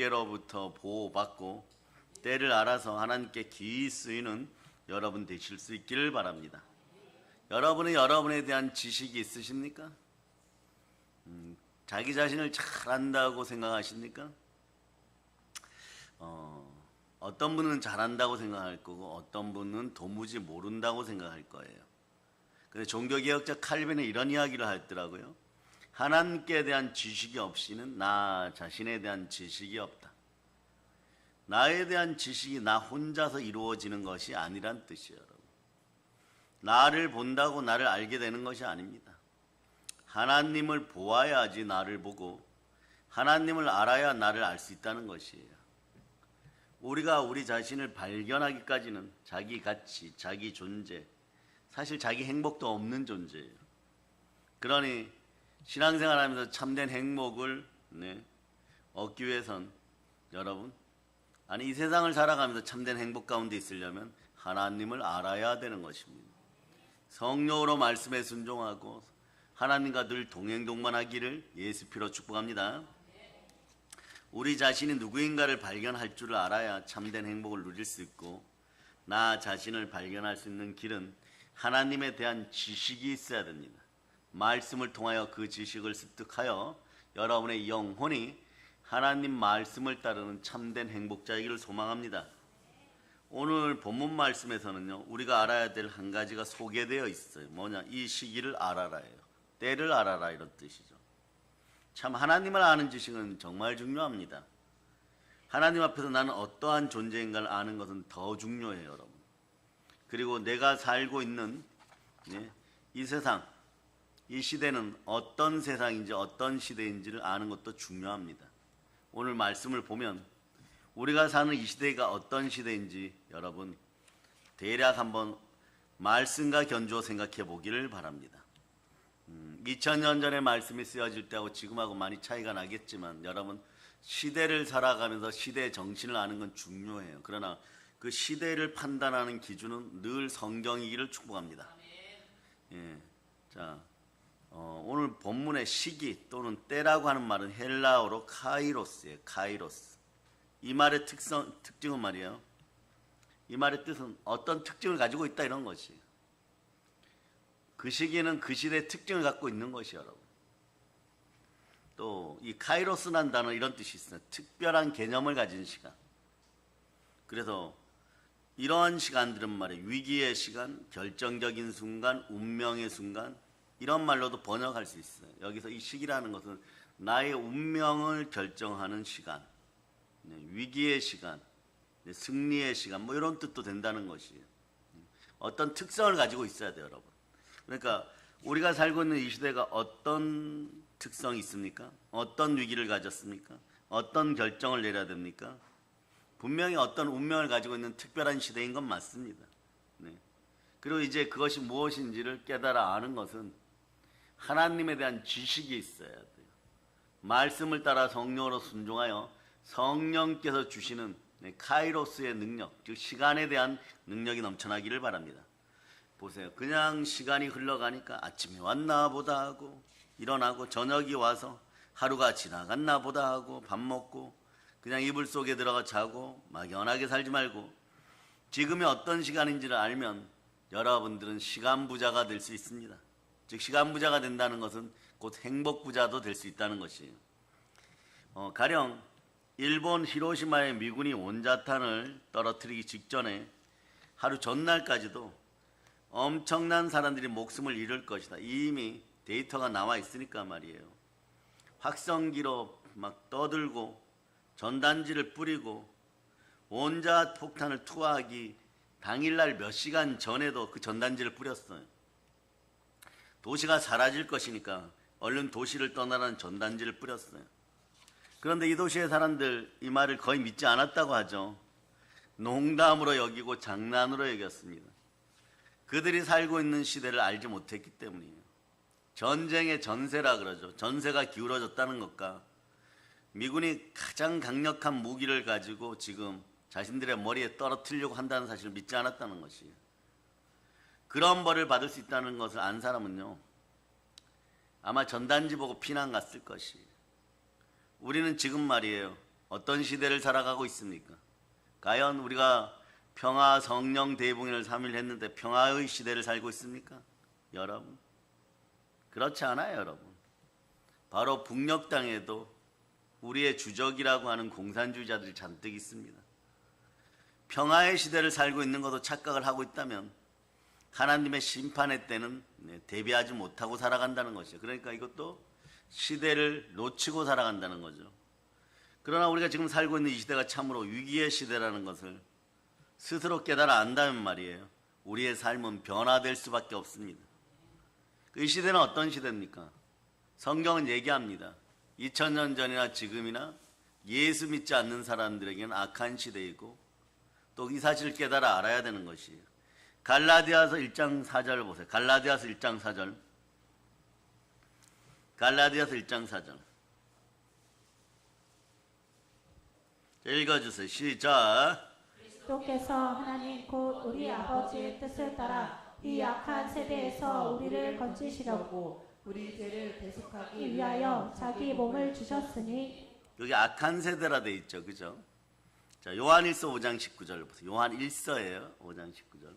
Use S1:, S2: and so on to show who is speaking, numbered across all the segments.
S1: 예로부터 보호받고 때를 알아서 하나님께 기이 쓰이는 여러분 되실 수 있기를 바랍니다. 여러분은 여러분에 대한 지식이 있으십니까? 자기 자신을 잘 안다고 생각하십니까? 어떤 분은 잘한다고 생각할 거고 어떤 분은 도무지 모른다고 생각할 거예요. 근데 종교개혁자 칼빈은 이런 이야기를 하더라고요. 하나님께 대한 지식이 없이는 나 자신에 대한 지식이 없다. 나에 대한 지식이 나 혼자서 이루어지는 것이 아니란 뜻이에요. 여러분. 나를 본다고 나를 알게 되는 것이 아닙니다. 하나님을 보아야지 나를 보고 하나님을 알아야 나를 알 수 있다는 것이에요. 우리가 우리 자신을 발견하기까지는 자기 가치, 자기 존재, 사실 자기 행복도 없는 존재예요. 그러니 신앙생활하면서 참된 행복을 얻기 위해선 여러분, 이 세상을 살아가면서 참된 행복 가운데 있으려면 하나님을 알아야 되는 것입니다. 성령으로 말씀에 순종하고 하나님과 늘 동행동반하기를 예수 피로 축복합니다. 우리 자신이 누구인가를 발견할 줄을 알아야 참된 행복을 누릴 수 있고, 나 자신을 발견할 수 있는 길은 하나님에 대한 지식이 있어야 됩니다. 말씀을 통하여 그 지식을 습득하여 여러분의 영혼이 하나님 말씀을 따르는 참된 행복자이기를 소망합니다. 오늘 본문 말씀에서는요, 우리가 알아야 될 한 가지가 소개되어 있어요. 뭐냐? 이 시기를 알아라예요. 때를 알아라, 이런 뜻이죠. 참 하나님을 아는 지식은 정말 중요합니다. 하나님 앞에서 나는 어떠한 존재인가를 아는 것은 더 중요해요, 여러분. 그리고 내가 살고 있는 이 세상, 이 시대는 어떤 세상인지 어떤 시대인지를 아는 것도 중요합니다. 오늘 말씀을 보면 우리가 사는 이 시대가 어떤 시대인지 여러분 대략 한번 말씀과 견주어 생각해 보기를 바랍니다. 2000년 전에 말씀이 쓰여질 때하고 지금하고 많이 차이가 나겠지만 여러분, 시대를 살아가면서 시대의 정신을 아는 건 중요해요. 그러나 그 시대를 판단하는 기준은 늘 성경이기를 축복합니다. 자, 오늘 본문의 시기 또는 때라고 하는 말은 헬라어로 카이로스예요. 카이로스. 이 말의 특징은 말이에요. 이 말의 뜻은 어떤 특징을 가지고 있다, 이런 것이에요. 그 시기는 그 시대의 특징을 갖고 있는 것이에요, 여러분. 또 이 카이로스란 단어 이런 뜻이 있어요. 특별한 개념을 가진 시간. 그래서 이러한 시간들은 말이에요. 위기의 시간, 결정적인 순간, 운명의 순간, 이런 말로도 번역할 수 있어요. 여기서 이 시기라는 것은 나의 운명을 결정하는 시간, 위기의 시간, 승리의 시간, 뭐 이런 뜻도 된다는 것이에요. 어떤 특성을 가지고 있어야 돼요, 여러분. 그러니까 우리가 살고 있는 이 시대가 어떤 특성이 있습니까? 어떤 위기를 가졌습니까? 어떤 결정을 내려야 됩니까? 분명히 어떤 운명을 가지고 있는 특별한 시대인 건 맞습니다. 그리고 이제 그것이 무엇인지를 깨달아 아는 것은 하나님에 대한 지식이 있어야 돼요. 말씀을 따라 성령으로 순종하여 성령께서 주시는 카이로스의 능력, 즉 시간에 대한 능력이 넘쳐나기를 바랍니다. 보세요. 그냥 시간이 흘러가니까 아침이 왔나 보다 하고 일어나고 저녁이 와서 하루가 지나갔나 보다 하고 밥 먹고 그냥 이불 속에 들어가 자고 막연하게 살지 말고 지금이 어떤 시간인지를 알면 여러분들은 시간 부자가 될 수 있습니다. 즉 시간 부자가 된다는 것은 곧 행복 부자도 될 수 있다는 것이에요. 가령 일본 히로시마에 미군이 원자탄을 떨어뜨리기 직전에 하루 전날까지도 엄청난 사람들이 목숨을 잃을 것이다. 이미 데이터가 나와 있으니까 말이에요. 확성기로 막 떠들고 전단지를 뿌리고 원자폭탄을 투하하기 당일날 몇 시간 전에도 그 전단지를 뿌렸어요. 도시가 사라질 것이니까 얼른 도시를 떠나라는 전단지를 뿌렸어요. 그런데 이 도시의 사람들 이 말을 거의 믿지 않았다고 하죠. 농담으로 여기고 장난으로 여겼습니다. 그들이 살고 있는 시대를 알지 못했기 때문이에요. 전쟁의 전세라 그러죠. 전세가 기울어졌다는 것과 미군이 가장 강력한 무기를 가지고 지금 자신들의 머리에 떨어뜨리려고 한다는 사실을 믿지 않았다는 것이에요. 그런 벌을 받을 수 있다는 것을 안 사람은요, 아마 전단지 보고 피난 갔을 것이에요. 우리는 지금 말이에요, 어떤 시대를 살아가고 있습니까? 과연 우리가 평화 성령 대봉연을 3일 했는데 평화의 시대를 살고 있습니까? 여러분, 그렇지 않아요. 여러분, 바로 북녘 땅에도 우리의 주적이라고 하는 공산주의자들이 잔뜩 있습니다. 평화의 시대를 살고 있는 것도 착각을 하고 있다면 하나님의 심판의 때는 대비하지 못하고 살아간다는 것이죠. 그러니까 이것도 시대를 놓치고 살아간다는 거죠. 그러나 우리가 지금 살고 있는 이 시대가 참으로 위기의 시대라는 것을 스스로 깨달아 안다면 말이에요, 우리의 삶은 변화될 수밖에 없습니다. 이 시대는 어떤 시대입니까? 성경은 얘기합니다. 2000년 전이나 지금이나 예수 믿지 않는 사람들에게는 악한 시대이고 또 이 사실을 깨달아 알아야 되는 것이에요. 갈라디아서 1장 4절을 보세요. 갈라디아서 1장 4절. 갈라디아서 1장 4절. 읽어주세요. 시작.
S2: 그리스도께서 하나님 곧 우리 아버지의 뜻을 따라 이 악한 세대에서 우리를 건지시려고 우리 죄를 대속하기 위하여 자기 몸을 주셨으니.
S1: 여기 악한 세대라 돼 있죠, 그죠? 자, 요한일서 5장 19절 보세요. 요한일서예요. 5장 19절.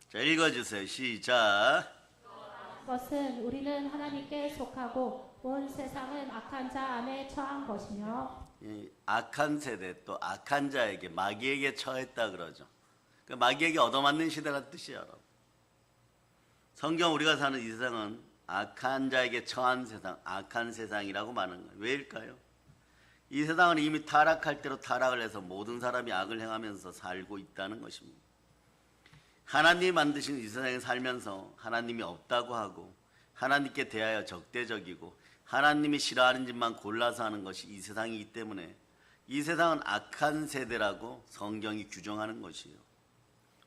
S1: 자, 읽어주세요. 시작.
S2: 그것은 우리는 하나님께 속하고 온 세상은 악한 자 안에 처한 것이며.
S1: 악한 세대, 또 악한 자에게, 마귀에게 처했다 그러죠. 그 마귀에게 얻어맞는 시대라는 뜻이에요. 여러분. 성경 우리가 사는 이 세상은 악한 자에게 처한 세상, 악한 세상이라고 말하는 거예요. 왜일까요? 이 세상은 이미 타락할 대로 타락을 해서 모든 사람이 악을 행하면서 살고 있다는 것입니다. 하나님이 만드신 이 세상에 살면서 하나님이 없다고 하고 하나님께 대하여 적대적이고 하나님이 싫어하는 짓만 골라서 하는 것이 이 세상이기 때문에 이 세상은 악한 세대라고 성경이 규정하는 것이에요.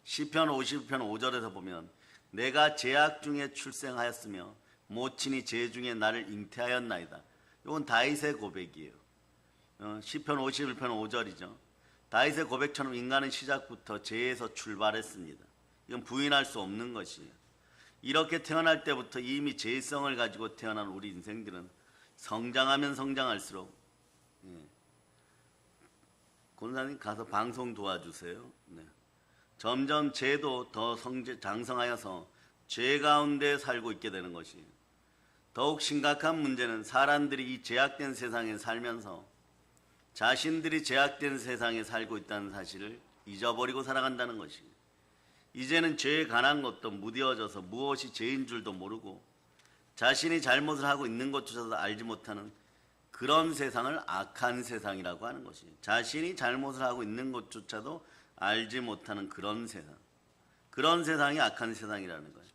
S1: 시편 50편 5절에서 보면 내가 죄악 중에 출생하였으며 모친이 죄 중에 나를 잉태하였나이다. 이건 다윗의 고백이에요. 시편 51편 5절이죠. 다윗의 고백처럼 인간은 시작부터 죄에서 출발했습니다. 이건 부인할 수 없는 것이에요. 이렇게 태어날 때부터 이미 죄성을 가지고 태어난 우리 인생들은 성장하면 성장할수록, 권사님 가서 방송 도와주세요. 네. 점점 죄도 더 장성하여서 죄 가운데 살고 있게 되는 것이에요. 더욱 심각한 문제는 사람들이 이 죄악된 세상에 살면서 자신들이 죄악된 세상에 살고 있다는 사실을 잊어버리고 살아간다는 것이에요. 이제는 죄에 관한 것도 무뎌져서 무엇이 죄인 줄도 모르고 자신이 잘못을 하고 있는 것조차도 알지 못하는 그런 세상을 악한 세상이라고 하는 것이에요. 자신이 잘못을 하고 있는 것조차도 알지 못하는 그런 세상. 그런 세상이 악한 세상이라는 거예요.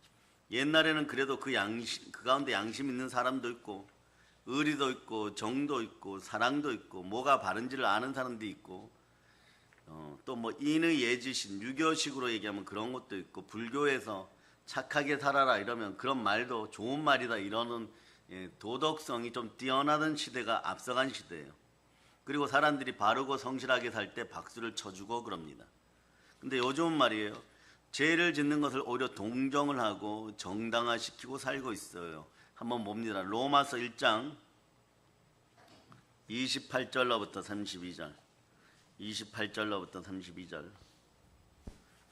S1: 옛날에는 그래도 그 가운데 양심 있는 사람도 있고 의리도 있고 정도 있고 사랑도 있고 뭐가 바른지를 아는 사람도 있고 또 뭐 인의 예지신, 유교식으로 얘기하면 그런 것도 있고 불교에서 착하게 살아라 이러면 그런 말도 좋은 말이다 이러는 도덕성이 좀 뛰어나던 시대가 앞서간 시대예요. 그리고 사람들이 바르고 성실하게 살 때 박수를 쳐주고 그럽니다. 근데 요즘은 말이에요, 죄를 짓는 것을 오히려 동정을 하고 정당화시키고 살고 있어요. 한번 봅니다. 로마서 1장 28절로부터 32절. 28절로부터 32절.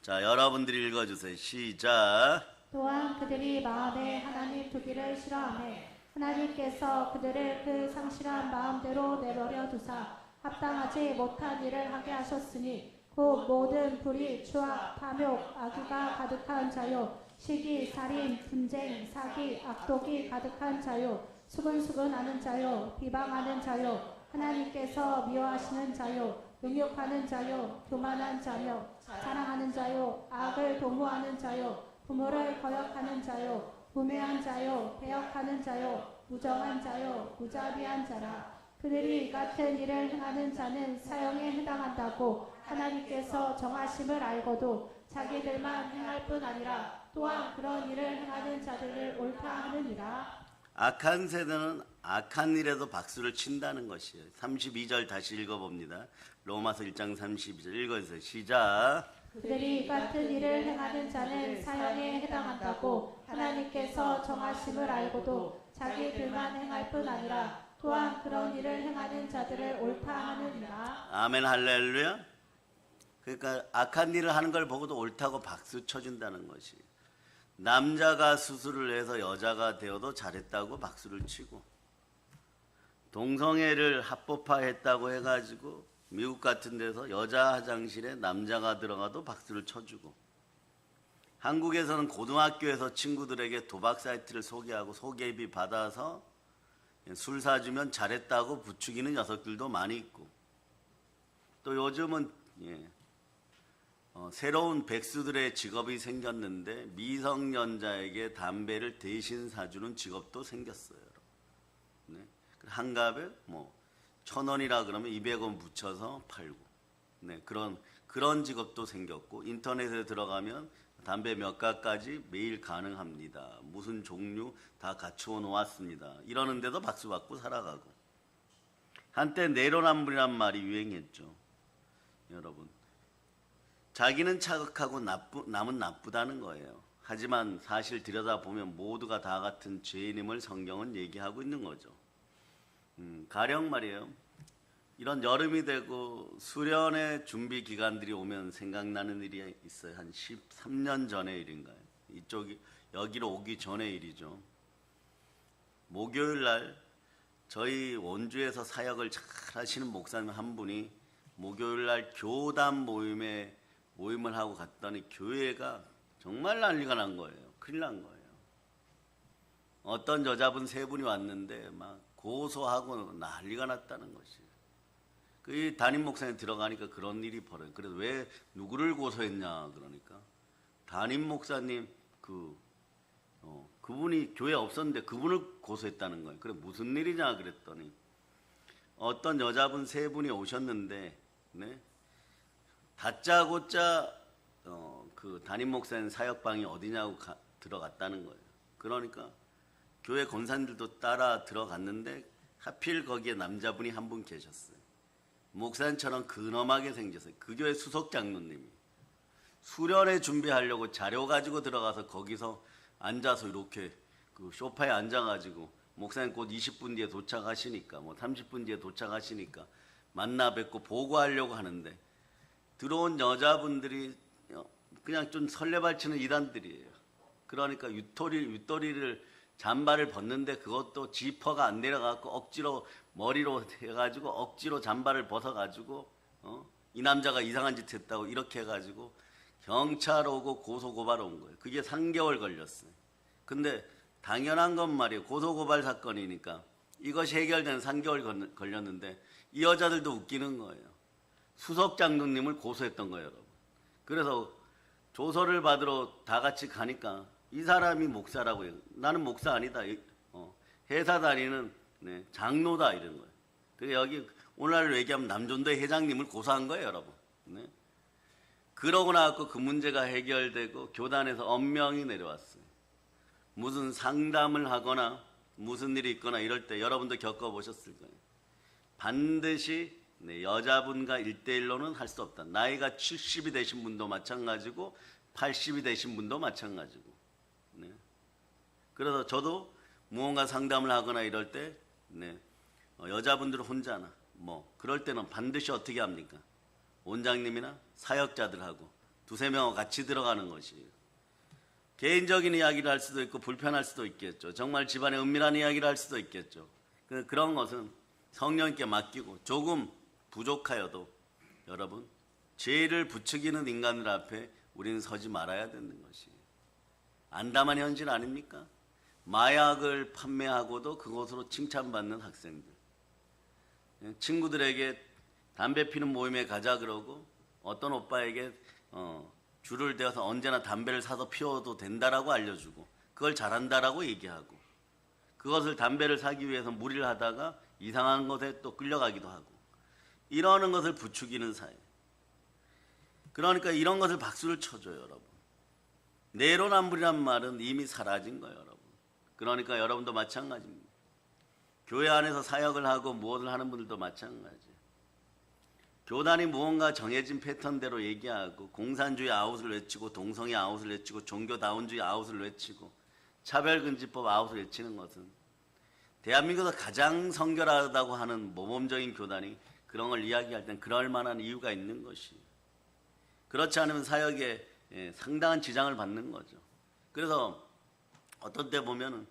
S1: 자, 여러분들이 읽어주세요. 시작.
S2: 또한 그들이 마음에 하나님 두기를 싫어하며 하나님께서 그들을 그 상실한 마음대로 내버려 두사 합당하지 못한 일을 하게 하셨으니 곧 모든 불의, 추악, 탐욕, 악의가 가득한 자요, 시기, 살인, 분쟁, 사기, 악독이 가득한 자요, 수근수근하는 자요, 비방하는 자요, 하나님께서 미워하시는 자요, 능욕하는 자요, 교만한 자요, 자랑하는 자요, 악을 도모하는 자요, 부모를 거역하는 자요, 부매한 자요, 배역하는 자요, 무정한 자요, 무자비한 자라. 그들이 이 같은 일을 행하는 자는 사형에 해당한다고 하나님께서 정하심을 알고도 자기들만 행할 뿐 아니라 또한 그런 일을 행하는 자들을 옳다 하느니라.
S1: 악한 세대는 악한 일에도 박수를 친다는 것이에요. 32절 다시 읽어봅니다. 로마서 1장 32절 읽어주세요. 시작.
S2: 그들이 같은 일을 행하는 자는 사형에 해당한다고 하나님께서 정하심을 알고도 자기들만 행할 뿐 아니라 또한 그런 일을 행하는 자들을 옳다 하느니라.
S1: 아멘 할렐루야. 그러니까 악한 일을 하는 걸 보고도 옳다고 박수 쳐준다는 것이, 남자가 수술을 해서 여자가 되어도 잘했다고 박수를 치고, 동성애를 합법화했다고 해가지고 미국 같은 데서 여자 화장실에 남자가 들어가도 박수를 쳐주고, 한국에서는 고등학교에서 친구들에게 도박 사이트를 소개하고 소개비 받아서 술 사주면 잘했다고 부추기는 녀석들도 많이 있고, 또 요즘은 새로운 백수들의 직업이 생겼는데 미성년자에게 담배를 대신 사주는 직업도 생겼어요. 네. 한 갑에 뭐 1,000원이라 그러면 200원 붙여서 팔고, 네. 그런 직업도 생겼고, 인터넷에 들어가면 담배 몇 가까지 매일 가능합니다. 무슨 종류 다 갖추어 놓았습니다. 이러는데도 박수 받고 살아가고. 한때 내로남불이란 말이 유행했죠. 여러분, 자기는 차극하고 남은 나쁘다는 거예요. 하지만 사실 들여다보면 모두가 다 같은 죄인임을 성경은 얘기하고 있는 거죠. 가령 말이에요, 이런 여름이 되고 수련의 준비 기간들이 오면 생각나는 일이 있어요. 한 13년 전의 일인가요? 여기로 오기 전의 일이죠. 목요일 날 저희 원주에서 사역을 잘 하시는 목사님 한 분이 목요일 날 교단 모임을 하고 갔더니 교회가 정말 난리가 난 거예요. 큰일 난 거예요. 어떤 여자분 3분이 왔는데 막 고소하고 난리가 났다는 것이. 그 담임 목사님 들어가니까 그런 일이 벌어요. 그래서 왜 누구를 고소했냐 그러니까 담임 목사님 그분이 교회 없었는데 그분을 고소했다는 거예요. 그래 무슨 일이냐 그랬더니 어떤 여자분 3분이 오셨는데, 네? 다짜고짜 그 담임 목사님 사역방이 어디냐고 들어갔다는 거예요. 그러니까 교회 권사님들도 따라 들어갔는데 하필 거기에 남자분이 한 분 계셨어요. 목사님처럼 근엄하게 생겼어요. 그 교회 수석 장로님이 수련회 준비하려고 자료 가지고 들어가서 거기서 앉아서 이렇게 그 소파에 앉아가지고 목사님 곧 20분 뒤에 도착하시니까 뭐 30분 뒤에 도착하시니까 만나 뵙고 보고하려고 하는데 들어온 여자분들이 그냥 좀 설레발치는 이단들이에요. 그러니까 윗도리를 잠바를 벗는데 그것도 지퍼가 안 내려가고 억지로 머리로 해가지고 억지로 잠바를 벗어가지고 이 남자가 이상한 짓 했다고 이렇게 해가지고 경찰 오고 고소고발 온 거예요. 그게 3개월 걸렸어요. 근데 당연한 건 말이에요. 고소고발 사건이니까 이것이 해결되는 3개월 걸렸는데 이 여자들도 웃기는 거예요. 수석 장로님을 고소했던 거예요, 여러분. 그래서 조서를 받으러 다 같이 가니까 이 사람이 목사라고 해요. 나는 목사 아니다. 회사 다니는 장로다 이런 거예요. 그래서 여기 오늘날로 얘기하면 남존도의 회장님을 고소한 거예요, 여러분. 네. 그러고 나서 그 문제가 해결되고 교단에서 엄명이 내려왔어요. 무슨 상담을 하거나 무슨 일이 있거나 이럴 때 여러분도 겪어보셨을 거예요. 반드시 여자분과 1대1로는 할 수 없다. 나이가 70이 되신 분도 마찬가지고 80이 되신 분도 마찬가지고. 네. 그래서 저도 무언가 상담을 하거나 이럴 때 여자분들은 혼자나 뭐 그럴 때는 반드시 어떻게 합니까? 원장님이나 사역자들하고 2-3명하고 같이 들어가는 것이에요. 개인적인 이야기를 할 수도 있고 불편할 수도 있겠죠. 정말 집안에 은밀한 이야기를 할 수도 있겠죠. 그런 것은 성령님께 맡기고 조금 부족하여도 여러분 죄를 부추기는 인간들 앞에 우리는 서지 말아야 되는 것이에요. 안담한 현실 아닙니까? 마약을 판매하고도 그것으로 칭찬받는 학생들. 친구들에게 담배 피는 모임에 가자 그러고 어떤 오빠에게 줄을 대어서 언제나 담배를 사서 피워도 된다라고 알려주고 그걸 잘한다라고 얘기하고 그것을 담배를 사기 위해서 무리를 하다가 이상한 것에 또 끌려가기도 하고 이러는 것을 부추기는 사회. 그러니까 이런 것을 박수를 쳐줘요, 여러분. 내로남불이란 말은 이미 사라진 거예요, 여러분. 그러니까 여러분도 마찬가지입니다. 교회 안에서 사역을 하고 무엇을 하는 분들도 마찬가지예요. 교단이 무언가 정해진 패턴대로 얘기하고 공산주의 아웃을 외치고 동성애 아웃을 외치고 종교다운주의 아웃을 외치고 차별금지법 아웃을 외치는 것은 대한민국에서 가장 성결하다고 하는 모범적인 교단이 그런 걸 이야기할 땐 그럴 만한 이유가 있는 것이. 그렇지 않으면 사역에 상당한 지장을 받는 거죠. 그래서 어떤 때 보면은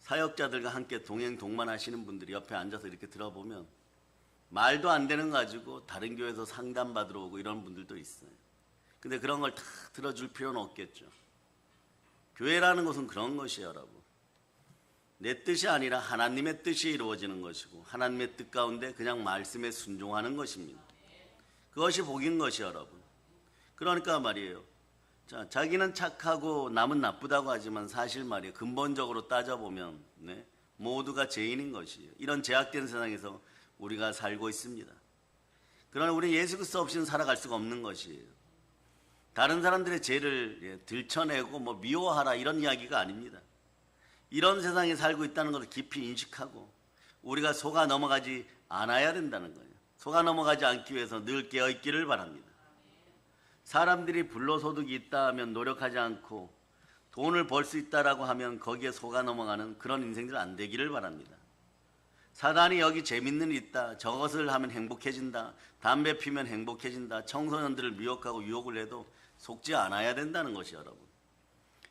S1: 사역자들과 함께 동행 동반하시는 분들이 옆에 앉아서 이렇게 들어보면 말도 안 되는 거 가지고 다른 교회에서 상담 받으러 오고 이런 분들도 있어요. 근데 그런 걸 다 들어줄 필요는 없겠죠. 교회라는 것은 그런 것이에요, 여러분. 내 뜻이 아니라 하나님의 뜻이 이루어지는 것이고 하나님의 뜻 가운데 그냥 말씀에 순종하는 것입니다. 그것이 복인 것이 여러분. 그러니까 말이에요. 자, 자기는 착하고 남은 나쁘다고 하지만 사실 말이에요. 근본적으로 따져보면 모두가 죄인인 것이에요. 이런 제약된 세상에서 우리가 살고 있습니다. 그러나 우리 예수 그리스도 없이는 살아갈 수가 없는 것이에요. 다른 사람들의 죄를 들춰내고 미워하라 이런 이야기가 아닙니다. 이런 세상에 살고 있다는 것을 깊이 인식하고 우리가 속아 넘어가지 않아야 된다는 거예요. 속아 넘어가지 않기 위해서 늘 깨어있기를 바랍니다. 사람들이 불로소득이 있다 하면 노력하지 않고 돈을 벌 수 있다라고 하면 거기에 속아 넘어가는 그런 인생들 안 되기를 바랍니다. 사단이 여기 재밌는 일 있다, 저것을 하면 행복해진다, 담배 피면 행복해진다, 청소년들을 미혹하고 유혹을 해도 속지 않아야 된다는 것이 여러분.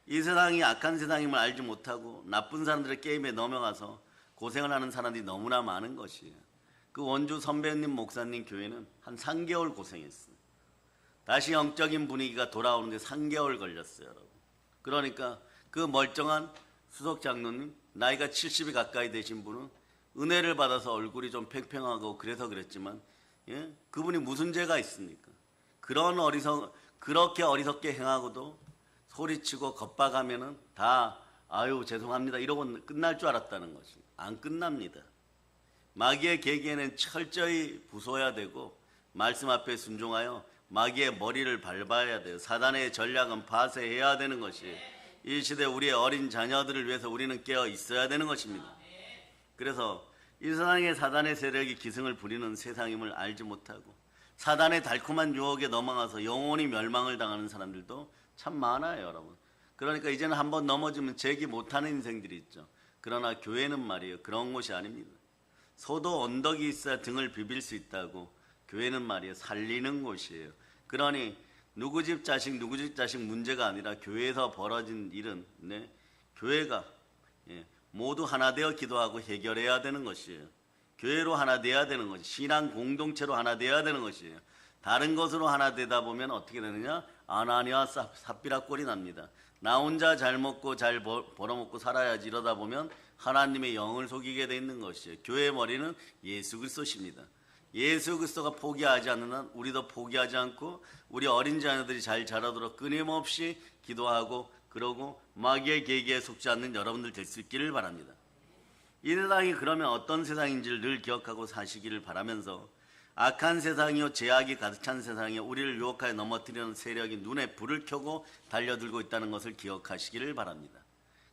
S1: 이 세상이 악한 세상임을 알지 못하고 나쁜 사람들의 게임에 넘어가서 고생을 하는 사람들이 너무나 많은 것이에요. 그 원주 선배님 목사님 교회는 한 3개월 고생했어요. 다시 영적인 분위기가 돌아오는데 3개월 걸렸어요, 여러분. 그러니까 그 멀쩡한 수석 장로님, 나이가 70이 가까이 되신 분은 은혜를 받아서 얼굴이 좀 팽팽하고 그래서 그랬지만 그분이 무슨 죄가 있습니까? 그렇게 어리석게 행하고도 소리치고 겁박하면은 다 아유 죄송합니다 이러고 끝날 줄 알았다는 것이 안 끝납니다. 마귀의 계기에는 철저히 부숴야 되고 말씀 앞에 순종하여 마귀의 머리를 밟아야 돼요. 사단의 전략은 파쇄해야 되는 것이에요. 이 시대 우리의 어린 자녀들을 위해서 우리는 깨어 있어야 되는 것입니다. 그래서 이 세상에 사단의 세력이 기승을 부리는 세상임을 알지 못하고 사단의 달콤한 유혹에 넘어가서 영원히 멸망을 당하는 사람들도 참 많아요, 여러분. 그러니까 이제는 한번 넘어지면 재기 못하는 인생들이 있죠. 그러나 교회는 말이에요, 그런 곳이 아닙니다. 소도 언덕이 있어야 등을 비빌 수 있다고 교회는 말이에요, 살리는 곳이에요. 그러니 누구 집 자식 문제가 아니라 교회에서 벌어진 일은 교회가 모두 하나 되어 기도하고 해결해야 되는 것이에요. 교회로 하나 되어야 되는 것이 신앙 공동체로 하나 되어야 되는 것이에요. 다른 것으로 하나 되다 보면 어떻게 되느냐? 아나니아 삽비라 꼴이 납니다. 나 혼자 잘 먹고 잘 벌어먹고 살아야지 이러다 보면 하나님의 영을 속이게 돼 있는 것이에요. 교회의 머리는 예수 그리스도십니다. 예수 그리스도가 포기하지 않는 한 우리도 포기하지 않고 우리 어린 자녀들이 잘 자라도록 끊임없이 기도하고 그러고 마귀의 계기에 속지 않는 여러분들 될 수 있기를 바랍니다. 이 세상이 그러면 어떤 세상인지를 늘 기억하고 사시기를 바라면서 악한 세상이요 죄악이 가득 찬 세상이요 우리를 유혹하여 넘어뜨리는 세력이 눈에 불을 켜고 달려들고 있다는 것을 기억하시기를 바랍니다.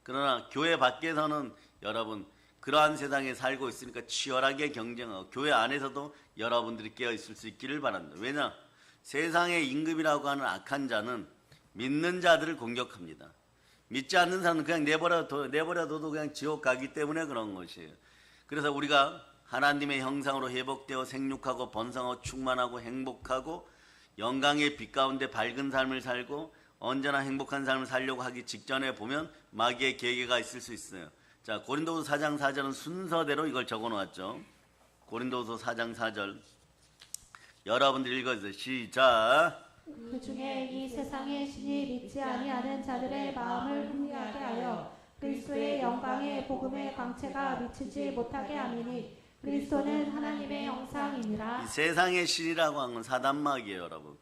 S1: 그러나 교회 밖에서는 여러분 그러한 세상에 살고 있으니까 치열하게 경쟁하고 교회 안에서도 여러분들이 깨어있을 수 있기를 바랍니다. 왜냐? 세상의 임금이라고 하는 악한 자는 믿는 자들을 공격합니다. 믿지 않는 사람은 그냥 내버려둬도 그냥 지옥 가기 때문에 그런 것이에요. 그래서 우리가 하나님의 형상으로 회복되어 생육하고 번성하고 충만하고 행복하고 영광의 빛 가운데 밝은 삶을 살고 언제나 행복한 삶을 살려고 하기 직전에 보면 마귀의 계기가 있을 수 있어요. 자, 고린도서 4장 4절은 순서대로 이걸 적어놓았죠. 고린도서 4장 4절 여러분들 읽어주세요. 시작.
S2: 그 중에 이 세상의 신이 믿지 아니하는 자들의 마음을 흥미하게 하여 그리스도의 영광의 복음의 광채가 미치지 못하게 하리니 그리스도는 하나님의 형상이니라.
S1: 이 세상의 신이라고 하는 건 사단마귀예요, 여러분.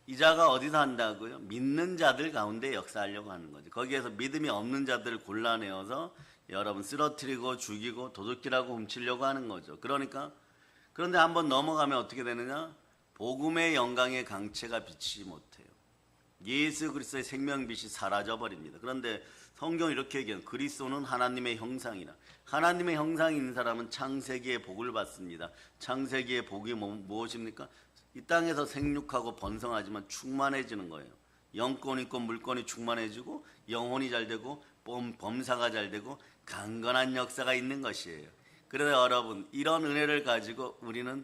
S1: 이 자가 어디서 한다고요? 믿는 자들 가운데 역사하려고 하는 거죠. 거기에서 믿음이 없는 자들을 골라내어서 여러분 쓰러뜨리고 죽이고 도둑질하고 훔치려고 하는 거죠. 그런데 한번 넘어가면 어떻게 되느냐? 복음의 영광의 강체가 비치지 못해요. 예수 그리스도의 생명빛이 사라져버립니다. 그런데 성경이 이렇게 얘기해요. 그리스도는 하나님의 형상이라. 하나님의 형상이 있는 사람은 창세기의 복을 받습니다. 창세기의 복이 무엇입니까? 이 땅에서 생육하고 번성하지만 충만해지는 거예요. 영권 있고 물권이 충만해지고 영혼이 잘 되고 범사가 잘 되고 강건한 역사가 있는 것이에요. 그래서 여러분, 이런 은혜를 가지고 우리는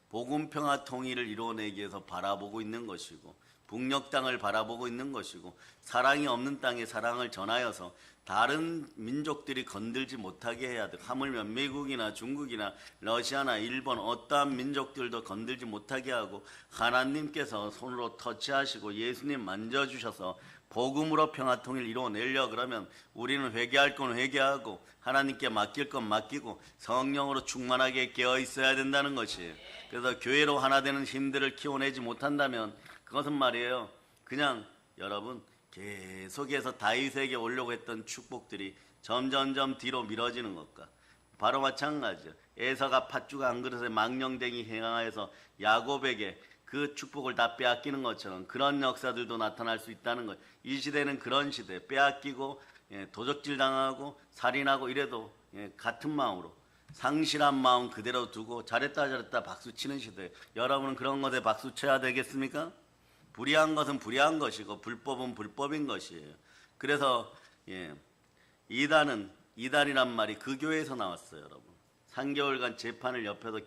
S1: 복음 평화 통일을 이루어내기 위해서 바라보고 있는 것이고, 북녘 땅을 바라보고 있는 것이고, 사랑이 없는 땅에 사랑을 전하여서 다른 민족들이 건들지 못하게 해야 돼. 하물며 미국이나 중국이나 러시아나 일본 어떠한 민족들도 건들지 못하게 하고, 하나님께서 손으로 터치하시고 예수님 만져주셔서 복음으로 평화통일 이루어내려 그러면 우리는 회개할 건 회개하고 하나님께 맡길 건 맡기고 성령으로 충만하게 깨어 있어야 된다는 것이에요. 그래서 교회로 하나 되는 힘들을 키워내지 못한다면 그것은 말이에요, 그냥 여러분 계속해서 다윗에게 오려고 했던 축복들이 점점점 뒤로 미뤄지는 것과 바로 마찬가지죠. 에서가 팥죽 한 그릇에 망령되이 행하여서 야곱에게 그 축복을 다 빼앗기는 것처럼 그런 역사들도 나타날 수 있다는 것. 이 시대는 그런 시대, 빼앗기고 도적질 당하고 살인하고 이래도 같은 마음으로 상실한 마음 그대로 두고 잘했다 잘했다 박수 치는 시대. 여러분은 그런 것에 박수 쳐야 되겠습니까? 불의한 것은 불의한 것이고 불법은 불법인 것이에요. 그래서 이단이란 말이 그 교회에서 나왔어요. 여러분, 3개월간 재판을 옆에서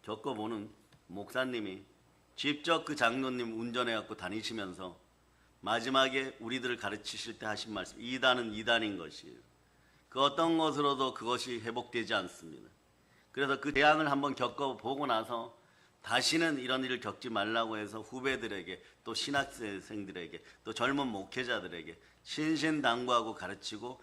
S1: 겪어보는 목사님이 직접 그 장로님 운전해갖고 다니시면서 마지막에 우리들을 가르치실 때 하신 말씀, 이단은 이단인 것이에요. 그 어떤 것으로도 그것이 회복되지 않습니다. 그래서 그 재앙을 한번 겪어보고 나서 다시는 이런 일을 겪지 말라고 해서 후배들에게, 또 신학생들에게, 또 젊은 목회자들에게 신신당부하고 가르치고,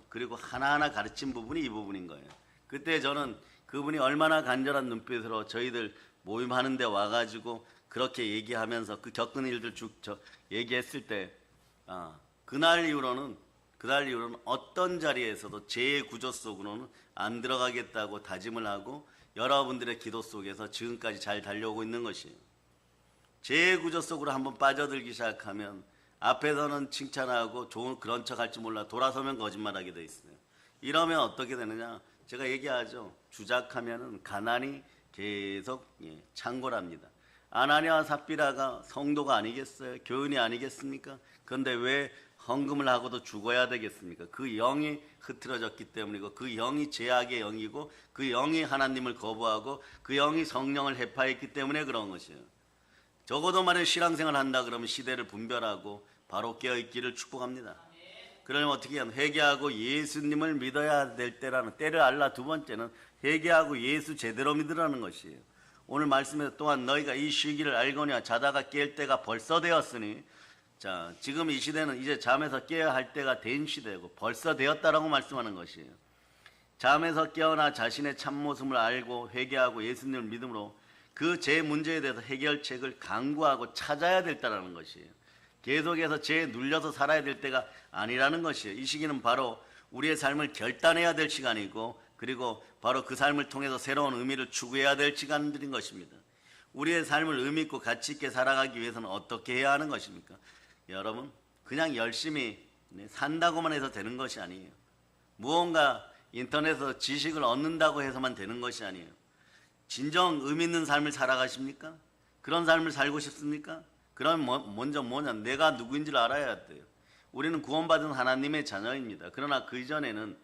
S1: 그리고 하나하나 가르친 부분이 이 부분인 거예요. 그때 저는 그분이 얼마나 간절한 눈빛으로 저희들 모임하는 데 와가지고 그렇게 얘기하면서 그 겪은 일들 쭉 얘기했을 때, 그날 이후로는 어떤 자리에서도 제 구조 속으로는 안 들어가겠다고 다짐을 하고 여러분들의 기도 속에서 지금까지 잘 달려오고 있는 것이에요. 제 구조 속으로 한번 빠져들기 시작하면 앞에서는 칭찬하고 좋은 그런 척 할지 몰라 돌아서면 거짓말하게 돼 있어요. 이러면 어떻게 되느냐? 제가 얘기하죠. 주작하면은 가난이 계속 창궐합니다. 아나니아와 삽비라가 성도가 아니겠어요? 교인이 아니겠습니까? 그런데 왜 헌금을 하고도 죽어야 되겠습니까? 그 영이 흐트러졌기 때문이고, 그 영이 죄악의 영이고, 그 영이 하나님을 거부하고 그 영이 성령을 해파했기 때문에 그런 것이에요. 적어도 말해 신앙생활 한다 그러면 시대를 분별하고 바로 깨어있기를 축복합니다. 그러면 어떻게 하면 회개하고 예수님을 믿어야 될 때라는 때를 알라. 두 번째는 회개하고 예수 제대로 믿으라는 것이에요. 오늘 말씀에서 또한 너희가 이 시기를 알거냐, 자다가 깰 때가 벌써 되었으니, 자, 지금 이 시대는 이제 잠에서 깨어야 할 때가 된 시대고 벌써 되었다라고 말씀하는 것이에요. 잠에서 깨어나 자신의 참모습을 알고 회개하고 예수님을 믿음으로 그 제 문제에 대해서 해결책을 강구하고 찾아야 됐다라는 것이에요. 계속해서 죄에 눌려서 살아야 될 때가 아니라는 것이에요. 이 시기는 바로 우리의 삶을 결단해야 될 시간이고, 그리고 바로 그 삶을 통해서 새로운 의미를 추구해야 될 시간들인 것입니다. 우리의 삶을 의미 있고 가치 있게 살아가기 위해서는 어떻게 해야 하는 것입니까? 여러분, 그냥 열심히 산다고만 해서 되는 것이 아니에요. 무언가 인터넷에서 지식을 얻는다고 해서만 되는 것이 아니에요. 진정 의미 있는 삶을 살아가십니까? 그런 삶을 살고 싶습니까? 그럼 먼저 뭐냐? 내가 누구인지를 알아야 돼요. 우리는 구원받은 하나님의 자녀입니다. 그러나 그 이전에는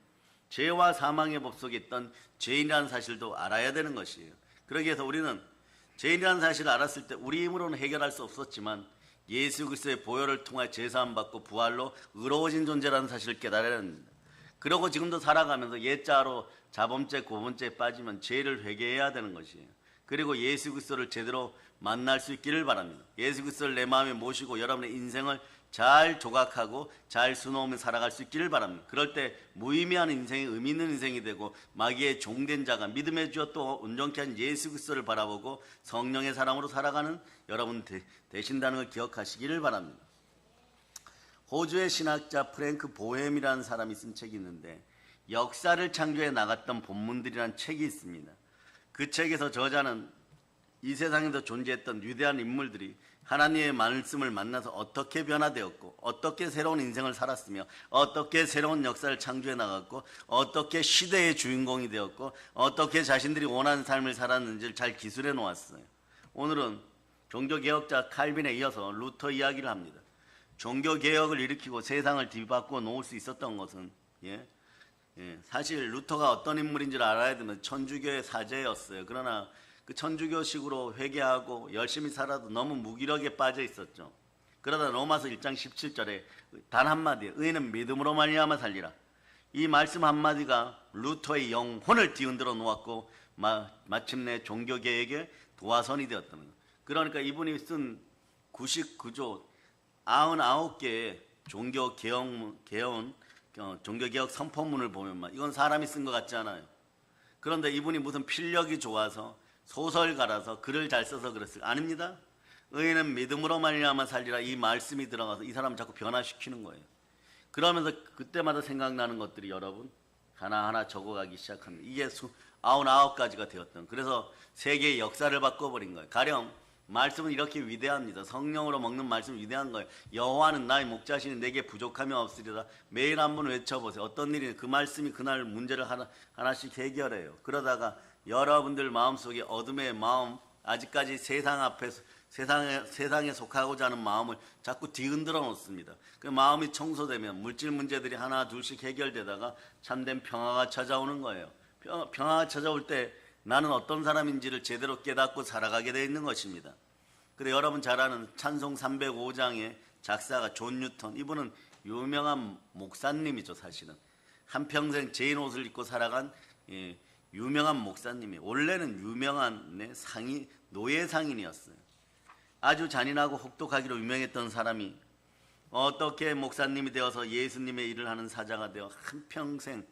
S1: 죄와 사망의 법 속에 있던 죄인이라는 사실도 알아야 되는 것이에요. 그러기 위해서 우리는 죄인이라는 사실을 알았을 때 우리 힘으로는 해결할 수 없었지만 예수 그리스도의 보혈을 통해 제사함 받고 부활로 의로워진 존재라는 사실을 깨달아야 합니다. 그러고 지금도 살아가면서 옛자로 자범죄, 고범죄에 빠지면 죄를 회개해야 되는 것이에요. 그리고 예수 그리스도를 제대로 만날 수 있기를 바랍니다. 예수 그리스도를 내 마음에 모시고 여러분의 인생을 잘 조각하고 잘 수놓으며 살아갈 수 있기를 바랍니다. 그럴 때 무의미한 인생이 의미 있는 인생이 되고 마귀의 종된 자가 믿음의 주여 또 온전케 한 예수 그리스도를 바라보고 성령의 사랑으로 살아가는 여러분 되신다는 걸 기억하시기를 바랍니다. 호주의 신학자 프랭크 보햄이라는 사람이 쓴 책이 있는데 역사를 창조해 나갔던 본문들이라는 책이 있습니다. 그 책에서 저자는 이 세상에도 존재했던 위대한 인물들이 하나님의 말씀을 만나서 어떻게 변화되었고 어떻게 새로운 인생을 살았으며 어떻게 새로운 역사를 창조해 나갔고 어떻게 시대의 주인공이 되었고 어떻게 자신들이 원하는 삶을 살았는지를 잘 기술해 놓았어요. 오늘은 종교개혁자 칼빈에 이어서 루터 이야기를 합니다. 종교개혁을 일으키고 세상을 뒤바꾸어 놓을 수 있었던 것은 예? 사실 루터가 어떤 인물인지를 알아야 되면 천주교의 사제였어요. 그러나 그 천주교식으로 회개하고 열심히 살아도 너무 무기력에 빠져 있었죠. 그러다 로마서 1장 17절에 단 한마디, 의인은 믿음으로 말미암아 살리라. 이 말씀 한마디가 루터의 영혼을 뒤흔들어 놓았고 마침내 종교개혁의 도화선이 되었다는 거예요. 그러니까 이분이 쓴 99조 99개의 종교개혁 선포문을 보면 이건 사람이 쓴 것 같지 않아요. 그런데 이분이 무슨 필력이 좋아서 소설가라서 글을 잘 써서 그랬을 아닙니다. 의인은 믿음으로 말미암아 살리라 이 말씀이 들어가서 이 사람 자꾸 변화시키는 거예요. 그러면서 그때마다 생각나는 것들이 여러분 하나하나 적어가기 시작합니다. 이게 99가지가 되었던. 그래서 세계의 역사를 바꿔버린 거예요. 가령 말씀은 이렇게 위대합니다. 성령으로 먹는 말씀은 위대한 거예요. 여호와는 나의 목자시니 내게 부족함이 없으리라. 매일 한번 외쳐보세요. 어떤 일이 그 말씀이 그날 문제를 하나씩 해결해요. 그러다가 여러분들 마음속에 어둠의 마음, 아직까지 세상에 속하고자 하는 마음을 자꾸 뒤흔들어 놓습니다. 그 마음이 청소되면 물질 문제들이 하나 둘씩 해결되다가 참된 평화가 찾아오는 거예요. 평화가 찾아올 때 나는 어떤 사람인지를 제대로 깨닫고 살아가게 되어 있는 것입니다. 그래서 여러분 잘 아는 찬송 305장의 작사가 존 뉴턴, 이분은 유명한 목사님이죠. 사실은 한평생 제인 옷을 입고 살아간 유명한 목사님이 원래는 유명한 노예 상인이었어요. 아주 잔인하고 혹독하기로 유명했던 사람이 어떻게 목사님이 되어서 예수님의 일을 하는 사자가 되어 한평생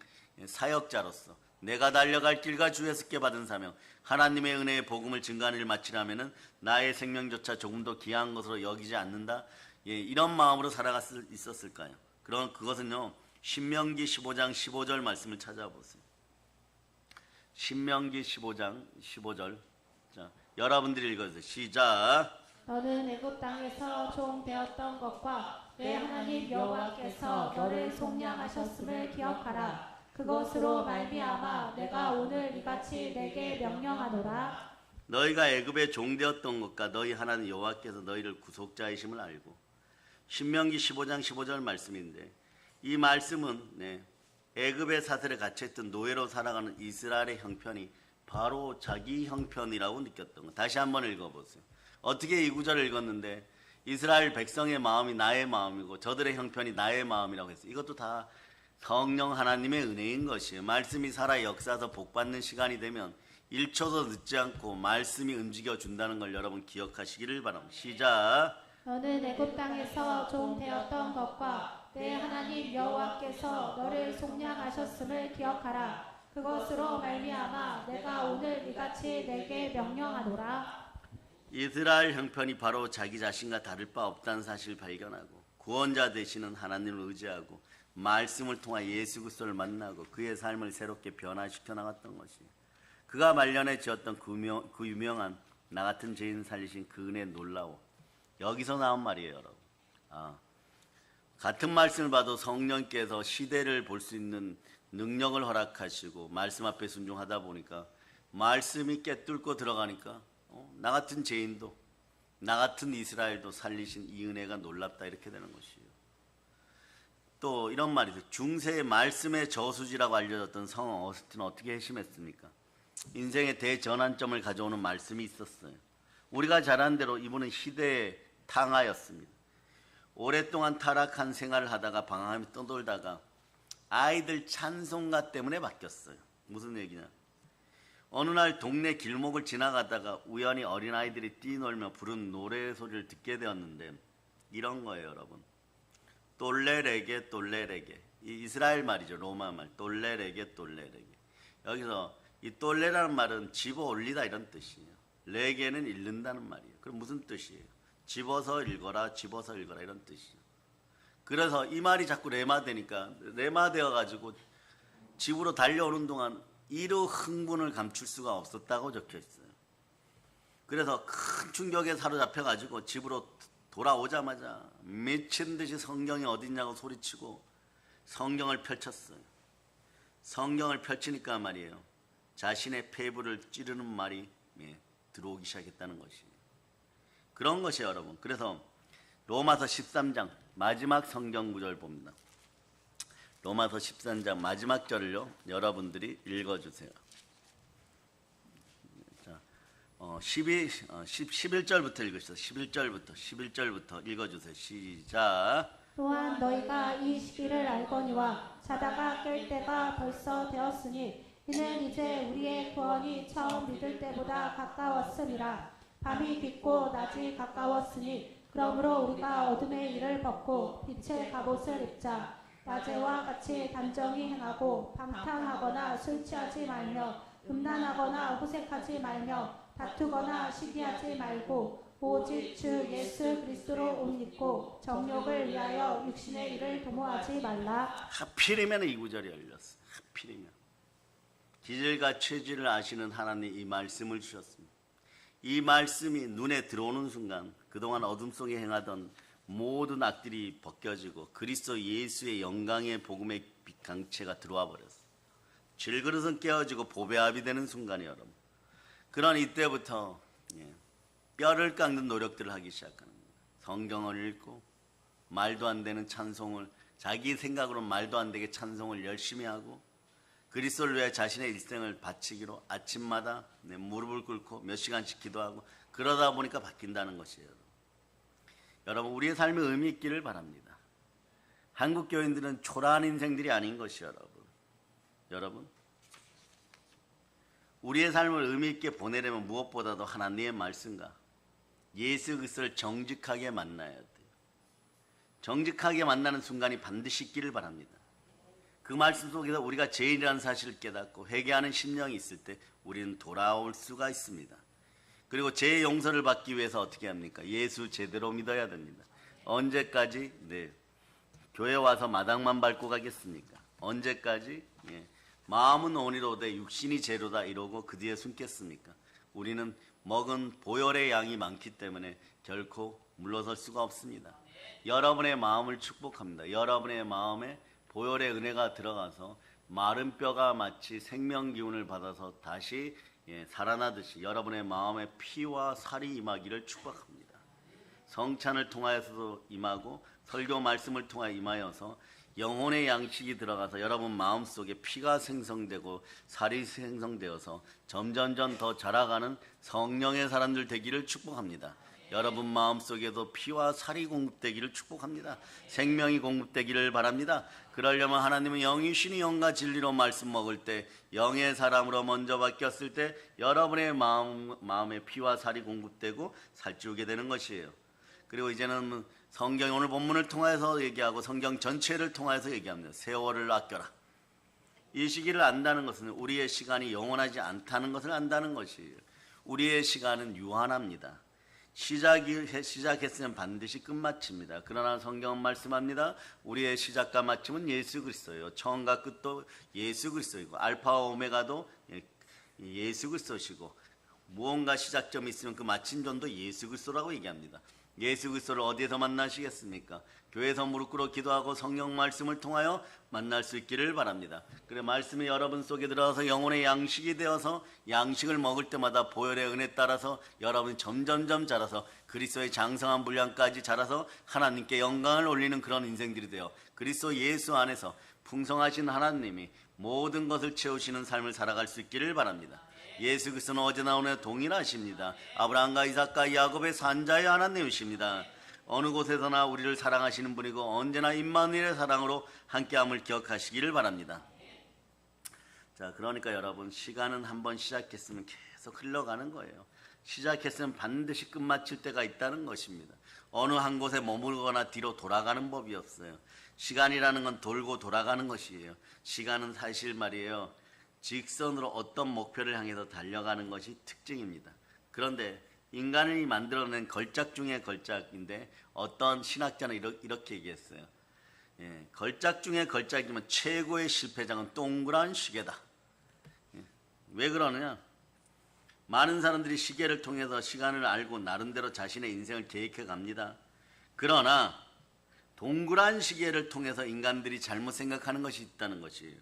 S1: 사역자로서 내가 달려갈 길과 주에서께 받은 사명, 하나님의 은혜의 복음을 증거하는 일 마치려면은 나의 생명조차 조금 더 귀한 것으로 여기지 않는다. 이런 마음으로 살아갔을 있었을까요? 그럼 그것은요, 신명기 15장 15절 말씀을 찾아보세요. 신명기 15장 15절. 자, 여러분들이 읽어주세요. 시작.
S2: 너는 애굽 땅에서 종 되었던 것과 내 하나님 여호와께서 너를 속량하셨음을 기억하라. 그것으로 말미암아 내가 오늘 이같이 내게 명령하노라.
S1: 너희가 애굽에 종되었던 것과 너희 하나님 여호와께서 너희를 구속자이심을 알고. 신명기 15장 15절 말씀인데 이 말씀은 애굽의 사슬에 갇혀있던 노예로 살아가는 이스라엘의 형편이 바로 자기 형편이라고 느꼈던 것. 다시 한번 읽어보세요. 어떻게 이 구절을 읽었는데 이스라엘 백성의 마음이 나의 마음이고 저들의 형편이 나의 마음이라고 했어요. 이것도 다 성령 하나님의 은혜인 것이에요. 말씀이 살아 역사에서 복받는 시간이 되면 1초도 늦지 않고 말씀이 움직여 준다는 걸 여러분 기억하시기를 바랍니다. 시작.
S2: 너는 애굽 땅에서 종 되었던 것과 내 하나님 여호와께서 너를 속량하셨음을 기억하라. 그것으로 말미암아 내가 오늘 이같이 내게 명령하노라.
S1: 이스라엘 형편이 바로 자기 자신과 다를 바 없다는 사실을 발견하고 구원자 되시는 하나님을 의지하고 말씀을 통해 예수 그리스도를 만나고 그의 삶을 새롭게 변화시켜 나갔던 것이에요. 그가 말년에 지었던 그 유명한 나 같은 죄인 살리신 그 은혜 놀라워. 여기서 나온 말이에요, 여러분. 같은 말씀을 봐도 성령께서 시대를 볼 수 있는 능력을 허락하시고 말씀 앞에 순종하다 보니까 말씀이 깨뚫고 들어가니까 나 같은 죄인도 나 같은 이스라엘도 살리신 이 은혜가 놀랍다 이렇게 되는 것이에요. 또 이런 말이 있어요. 중세의 말씀의 저수지라고 알려졌던 성 어스틴은 어떻게 핵심했습니까? 인생의 대전환점을 가져오는 말씀이 있었어요. 우리가 잘 아는 대로 이분은 시대의 탕하였습니다. 오랫동안 타락한 생활을 하다가 방황하며 떠돌다가 아이들 찬송가 때문에 바뀌었어요. 무슨 얘기냐? 어느 날 동네 길목을 지나가다가 우연히 어린아이들이 뛰놀며 부른 노래 소리를 듣게 되었는데 이런 거예요, 여러분. 돌레레게 돌레레게. 이 이스라엘 말이죠. 로마 말. 돌레레게 돌레레게. 여기서 이 돌레라는 말은 집어 올리다 이런 뜻이에요. 레게는 읽는다는 말이에요. 그럼 무슨 뜻이에요? 집어서 읽어라, 집어서 읽어라 이런 뜻이에요. 그래서 이 말이 자꾸 레마되니까 레마되어 가지고 집으로 달려오는 동안 이루 흥분을 감출 수가 없었다고 적혀 있어요. 그래서 큰 충격에 사로잡혀 가지고 집으로 돌아오자마자 미친 듯이 성경이 어딨냐고 소리치고 성경을 펼쳤어요. 성경을 펼치니까 말이에요. 자신의 폐부를 찌르는 말이 들어오기 시작했다는 것이에요. 그런 것이에요, 여러분. 그래서 로마서 13장 마지막 성경 구절 봅니다. 로마서 13장 마지막 절을요 여러분들이 읽어주세요. 자, 11절부터 읽으시죠. 11절부터 읽어주세요. 시작.
S2: 또한 너희가 이 시기를 알거니와 자다가 깰 때가 벌써 되었으니 이는 이제 우리의 구원이 처음 믿을 때보다 가까웠음이라. 밤이 깊고 낮이 가까웠으니 그러므로 우리가 어둠의 일을 벗고 빛의 갑옷을 입자. 낮에와 같이 단정히 행하고 방탕하거나 술 취하지 말며 음란하거나 호색하지 말며 다투거나 시기하지 말고 오직 주 예수 그리스도로 옷 입고 정욕을 위하여 육신의 일을 도모하지 말라.
S1: 하필이면 이 구절이 열렸어. 하필이면 기질과 체질을 아시는 하나님 이 말씀을 주셨습니다. 이 말씀이 눈에 들어오는 순간 그동안 어둠 속에 행하던 모든 악들이 벗겨지고 그리스도 예수의 영광의 복음의 빛 강체가 들어와 버렸어. 질그릇은 깨어지고 보배합이 되는 순간이 여러분. 그런 이때부터 뼈를 깎는 노력들을 하기 시작하는 거예요. 성경을 읽고 말도 안 되는 찬송을 자기 생각으로 말도 안 되게 찬송을 열심히 하고 그리스도를 위해 자신의 일생을 바치기로 아침마다 무릎을 꿇고 몇 시간씩 기도하고 그러다 보니까 바뀐다는 것이에요. 여러분 우리의 삶에 의미 있기를 바랍니다. 한국 교인들은 초라한 인생들이 아닌 것이요 여러분 우리의 삶을 의미 있게 보내려면 무엇보다도 하나님의 말씀과 예수 그리스도를 정직하게 만나야 돼요. 정직하게 만나는 순간이 반드시 있기를 바랍니다. 그 말씀 속에서 우리가 죄인이라는 사실을 깨닫고 회개하는 심령이 있을 때 우리는 돌아올 수가 있습니다. 그리고 죄의 용서를 받기 위해서 어떻게 합니까? 예수 제대로 믿어야 됩니다. 언제까지 교회 와서 마당만 밟고 가겠습니까? 언제까지 마음은 온이로되 육신이 죄로다 이러고 그 뒤에 숨겠습니까? 우리는 먹은 보혈의 양이 많기 때문에 결코 물러설 수가 없습니다. 여러분의 마음을 축복합니다. 여러분의 마음에 보혈의 은혜가 들어가서 마른 뼈가 마치 생명 기운을 받아서 다시 살아나듯이 여러분의 마음에 피와 살이 임하기를 축복합니다. 성찬을 통하여서도 임하고 설교 말씀을 통하여 임하여서 영혼의 양식이 들어가서 여러분 마음속에 피가 생성되고 살이 생성되어서 점점점 더 자라가는 성령의 사람들 되기를 축복합니다. 여러분 마음속에도 피와 살이 공급되기를 축복합니다. 생명이 공급되기를 바랍니다. 그러려면 하나님은 영이시니 영과 진리로 말씀 먹을 때 영의 사람으로 먼저 바뀌었을 때 여러분의 마음에 피와 살이 공급되고 살찌우게 되는 것이에요. 그리고 이제는 성경 오늘 본문을 통해서 얘기하고 성경 전체를 통해서 얘기합니다. 세월을 아껴라. 이 시기를 안다는 것은 우리의 시간이 영원하지 않다는 것을 안다는 것이에요. 우리의 시간은 유한합니다. 시작했으면 반드시 끝마칩니다. 그러나 성경은 말씀합니다. 우리의 시작과 마침은 예수 그리스도예요. 처음과 끝도 예수 그리스도이고 알파와 오메가도 예수 그리스도시고 무언가 시작점이 있으면 그 마침점도 예수 그리스도라고 얘기합니다. 예수 그리스도를 어디에서 만나시겠습니까? 교회에서 무릎 꿇어 기도하고 성경 말씀을 통하여 만날 수 있기를 바랍니다. 그래 말씀이 여러분 속에 들어가서 영혼의 양식이 되어서 양식을 먹을 때마다 보혈의 은혜 따라서 여러분이 점점점 자라서 그리스도의 장성한 분량까지 자라서 하나님께 영광을 올리는 그런 인생들이 되어 그리스도 예수 안에서 풍성하신 하나님이 모든 것을 채우시는 삶을 살아갈 수 있기를 바랍니다. 예수 그리스도는 어제나 오늘 동일하십니다. 아브라함과 이삭과 야곱의 산자의 하나님이십니다. 어느 곳에서나 우리를 사랑하시는 분이고 언제나 임마누엘의 사랑으로 함께함을 기억하시기를 바랍니다. 자, 그러니까 여러분 시간은 한번 시작했으면 계속 흘러가는 거예요. 시작했으면 반드시 끝마칠 때가 있다는 것입니다. 어느 한 곳에 머물거나 뒤로 돌아가는 법이 없어요. 시간이라는 건 돌고 돌아가는 것이에요. 시간은 사실 말이에요. 직선으로 어떤 목표를 향해서 달려가는 것이 특징입니다. 그런데 인간이 만들어낸 걸작 중의 걸작인데 어떤 신학자는 이렇게 얘기했어요. 걸작 중의 걸작이면 최고의 실패작은 동그란 시계다. 왜 그러느냐? 많은 사람들이 시계를 통해서 시간을 알고 나름대로 자신의 인생을 계획해 갑니다. 그러나 동그란 시계를 통해서 인간들이 잘못 생각하는 것이 있다는 것이에요.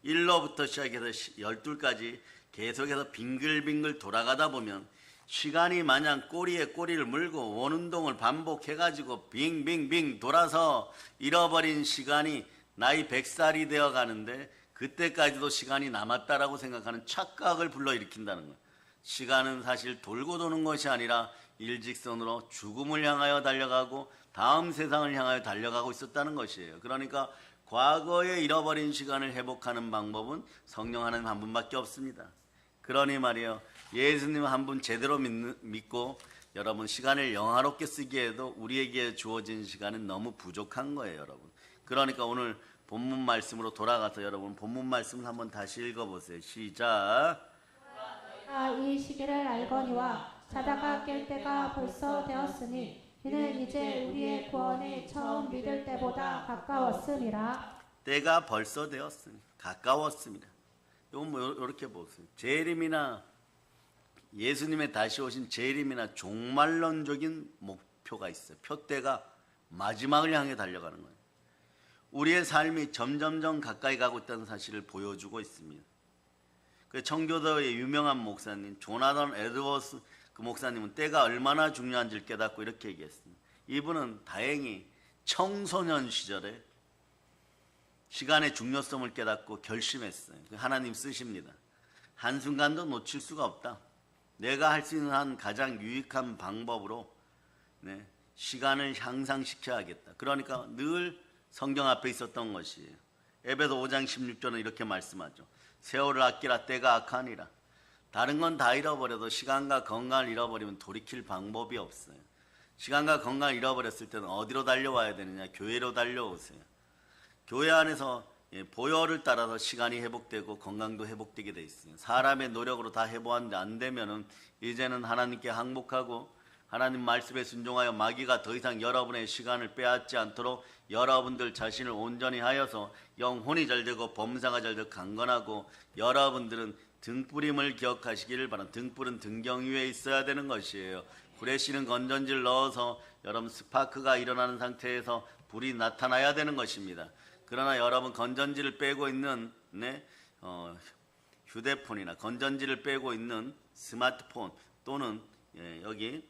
S1: 1로부터 시작해서 12까지 계속해서 빙글빙글 돌아가다 보면 시간이 마냥 꼬리에 꼬리를 물고 원운동을 반복해가지고 빙빙빙 돌아서 잃어버린 시간이 나이 100살이 되어 가는데 그때까지도 시간이 남았다라고 생각하는 착각을 불러일으킨다는 거예요. 시간은 사실 돌고 도는 것이 아니라 일직선으로 죽음을 향하여 달려가고 다음 세상을 향하여 달려가고 있었다는 것이에요. 그러니까 과거에 잃어버린 시간을 회복하는 방법은 성령 하나님 한 분밖에 없습니다. 그러니 말이에요. 예수님 한 분 제대로 믿고 여러분 시간을 영화롭게 쓰기에도 우리에게 주어진 시간은 너무 부족한 거예요, 여러분. 그러니까 오늘 본문 말씀으로 돌아가서 여러분 본문 말씀을 한번 다시 읽어보세요. 시작.
S2: 이 시기를 알거니와 자다가 깰 때가 벌써 되었으니 이는 이제 우리의 구원이 처음 믿을 때보다 가까웠음이라.
S1: 때가 벌써 되었으니 가까웠습니다. 이건 뭐 이렇게 보세요. 재림이나 예수님의 다시 오신 재림이나 종말론적인 목표가 있어요. 표대가 마지막을 향해 달려가는 거예요. 우리의 삶이 점점점 가까이 가고 있다는 사실을 보여주고 있습니다. 그 청교도의 유명한 목사님 조나단 에드워스 그 목사님은 때가 얼마나 중요한지를 깨닫고 이렇게 얘기했습니다. 이분은 다행히 청소년 시절에 시간의 중요성을 깨닫고 결심했어요. 하나님 쓰십니다. 한순간도 놓칠 수가 없다. 내가 할 수 있는 한 가장 유익한 방법으로 시간을 향상시켜야겠다. 그러니까 늘 성경 앞에 있었던 것이에요. 에베소 5장 16절은 이렇게 말씀하죠. 세월을 아끼라 때가 악하니라. 다른 건 다 잃어버려도 시간과 건강을 잃어버리면 돌이킬 방법이 없어요. 시간과 건강을 잃어버렸을 때는 어디로 달려와야 되느냐? 교회로 달려오세요. 교회 안에서 보혈을 따라서 시간이 회복되고 건강도 회복되게 돼 있어요. 사람의 노력으로 다 회복하는데 안 되면은 이제는 하나님께 항복하고 하나님 말씀에 순종하여 마귀가 더 이상 여러분의 시간을 빼앗지 않도록 여러분들 자신을 온전히 하여서 영혼이 잘되고 범사가 잘되고 강건하고 여러분들은 등불임을 기억하시기를 바랍니다. 등불은 등경 위에 있어야 되는 것이에요. 후레쉬는 건전지를 넣어서 여러분 스파크가 일어나는 상태에서 불이 나타나야 되는 것입니다. 그러나 여러분 건전지를 빼고 있는 휴대폰이나 건전지를 빼고 있는 스마트폰 또는 여기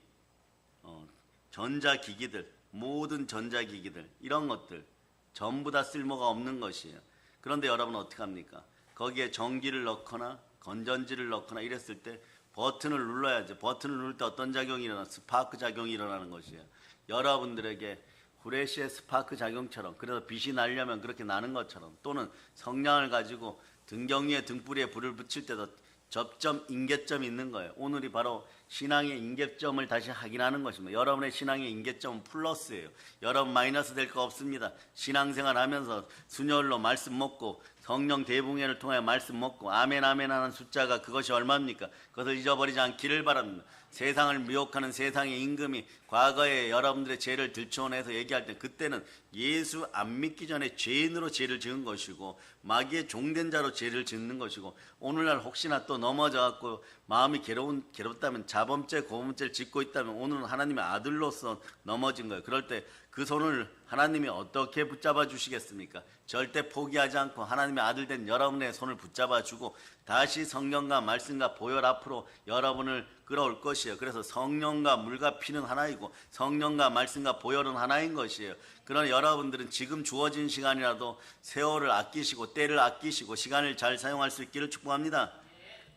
S1: 전자기기들, 모든 전자기기들 이런 것들 전부 다 쓸모가 없는 것이에요. 그런데 여러분 어떻게 합니까? 거기에 전기를 넣거나 건전지를 넣거나 이랬을 때 버튼을 눌러야죠. 버튼을 누를 때 어떤 작용이 일어나? 스파크 작용이 일어나는 것이에요. 여러분들에게 후레쉬의 스파크 작용처럼, 그래서 빛이 나려면 그렇게 나는 것처럼, 또는 성냥을 가지고 등경 위에 등불에 불을 붙일 때도 접점, 인계점이 있는 거예요. 오늘이 바로 신앙의 인계점을 다시 확인하는 것입니다. 여러분의 신앙의 인계점은 플러스예요. 여러분 마이너스 될 거 없습니다. 신앙생활 하면서 순혈로 말씀 먹고 성령 대붕해를 통하여 말씀 먹고 아멘 아멘 하는 숫자가 그것이 얼마입니까? 그것을 잊어버리지 않기를 바랍니다. 세상을 미혹하는 세상의 임금이 과거에 여러분들의 죄를 들춰내서 얘기할 때 그때는 예수 안 믿기 전에 죄인으로 죄를 지은 것이고 마귀의 종된 자로 죄를 짓는 것이고, 오늘날 혹시나 또 넘어져갖고 마음이 괴롭다면 자범죄 고범죄를 짓고 있다면 오늘은 하나님의 아들로서 넘어진 거예요. 그럴 때 그 손을 하나님이 어떻게 붙잡아 주시겠습니까? 절대 포기하지 않고 하나님의 아들 된 여러분의 손을 붙잡아 주고 다시 성령과 말씀과 보혈 앞으로 여러분을 끌어올 것이에요. 그래서 성령과 물과 피는 하나이고 성령과 말씀과 보혈은 하나인 것이에요. 그러나 여러분들은 지금 주어진 시간이라도 세월을 아끼시고 때를 아끼시고 시간을 잘 사용할 수 있기를 축복합니다.